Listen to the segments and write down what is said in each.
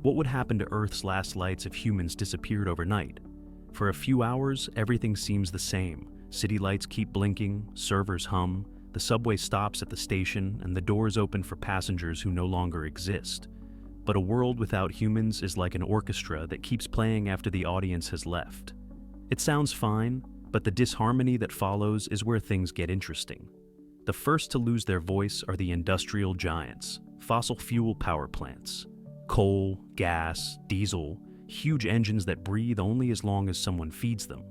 What would happen to Earth's last lights if humans disappeared overnight? For a few hours, everything seems the same. City lights keep blinking, servers hum, the subway stops at the station, and the doors open for passengers who no longer exist. But a world without humans is like an orchestra that keeps playing after the audience has left. It sounds fine, but the disharmony that follows is where things get interesting. The first to lose their voice are the industrial giants, fossil fuel power plants. Coal, gas, diesel, huge engines that breathe only as long as someone feeds them.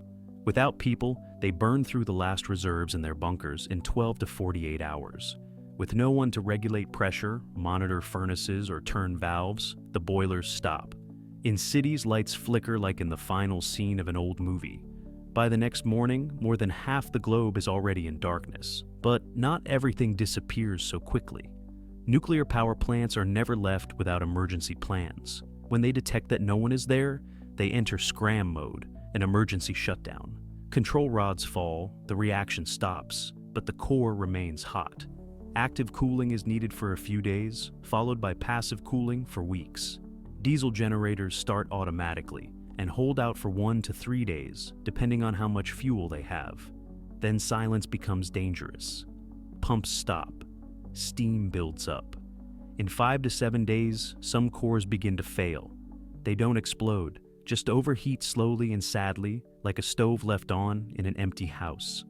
Without people, they burn through the last reserves in their bunkers in 12 to 48 hours. With no one to regulate pressure, monitor furnaces, or turn valves, the boilers stop. In cities, lights flicker like in the final scene of an old movie. By the next morning, more than half the globe is already in darkness. But not everything disappears so quickly. Nuclear power plants are never left without emergency plans. When they detect that no one is there, they enter scram mode, an emergency shutdown. Control rods fall, the reaction stops, but the core remains hot. Active cooling is needed for a few days, followed by passive cooling for weeks. Diesel generators start automatically and hold out for 1 to 3 days, depending on how much fuel they have. Then silence becomes dangerous. Pumps stop. Steam builds up. In 5 to 7 days, some cores begin to fail. They don't explode, just overheat slowly and sadly, like a stove left on in an empty house.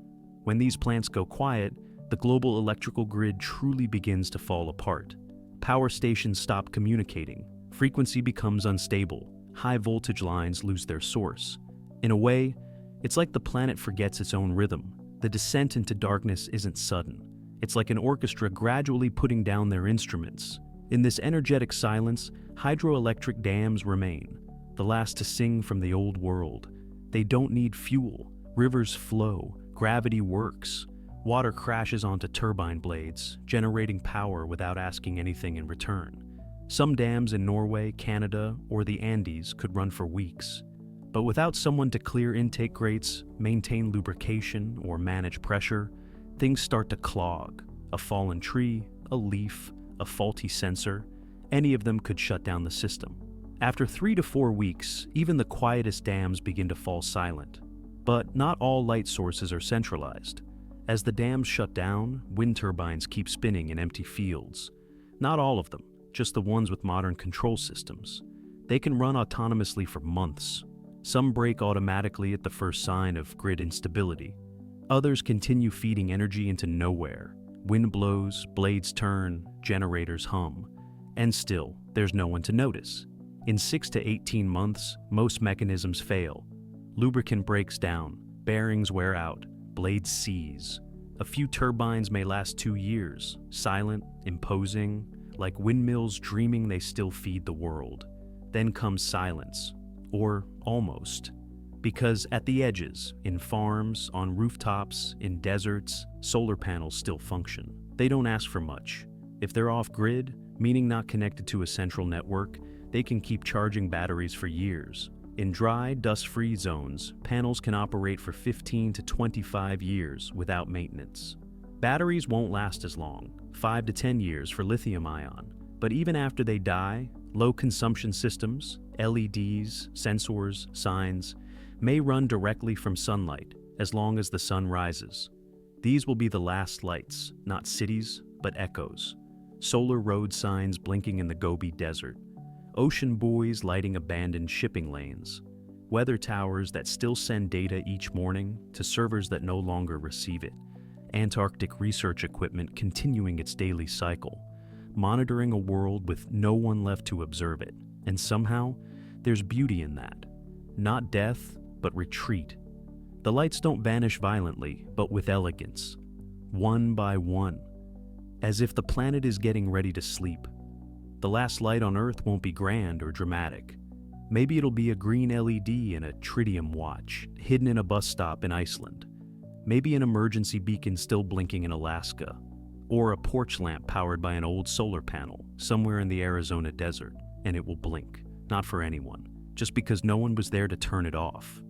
When these plants go quiet, the global electrical grid truly begins to fall apart. Power stations stop communicating. Frequency becomes unstable. High voltage lines lose their source. In a way, it's like the planet forgets its own rhythm. The descent into darkness isn't sudden. It's like an orchestra gradually putting down their instruments. In this energetic silence, hydroelectric dams remain, the last to sing from the old world. They don't need fuel. Rivers flow. Gravity works. Water crashes onto turbine blades, generating power without asking anything in return. Some dams in Norway, Canada, or the Andes could run for weeks. But without someone to clear intake grates, maintain lubrication, or manage pressure, things start to clog. A fallen tree, a leaf, a faulty sensor, any of them could shut down the system. After 3 to 4 weeks, even the quietest dams begin to fall silent. But not all light sources are centralized. As the dams shut down, wind turbines keep spinning in empty fields. Not all of them, just the ones with modern control systems. They can run autonomously for months. Some break automatically at the first sign of grid instability. Others continue feeding energy into nowhere. Wind blows, blades turn, generators hum. And still, there's no one to notice. In 6 to 18 months, most mechanisms fail. Lubricant breaks down, bearings wear out, blades seize. A few turbines may last 2 years, silent, imposing, like windmills dreaming they still feed the world. Then comes silence, or almost. Because at the edges, in farms, on rooftops, in deserts, solar panels still function. They don't ask for much. If they're off-grid, meaning not connected to a central network, they can keep charging batteries for years. In dry, dust-free zones, panels can operate for 15 to 25 years without maintenance. Batteries won't last as long, 5 to 10 years for lithium-ion. But even after they die, low-consumption systems, LEDs, sensors, signs, may run directly from sunlight as long as the sun rises. These will be the last lights, not cities, but echoes. Solar road signs blinking in the Gobi Desert. Ocean buoys lighting abandoned shipping lanes. Weather towers that still send data each morning to servers that no longer receive it. Antarctic research equipment continuing its daily cycle. Monitoring a world with no one left to observe it. And somehow, there's beauty in that. Not death, but retreat. The lights don't vanish violently, but with elegance. One by one. As if the planet is getting ready to sleep. The last light on Earth won't be grand or dramatic. Maybe it'll be a green LED in a tritium watch, hidden in a bus stop in Iceland. Maybe an emergency beacon still blinking in Alaska. Or a porch lamp powered by an old solar panel somewhere in the Arizona desert, and it will blink. Not for anyone, just because no one was there to turn it off.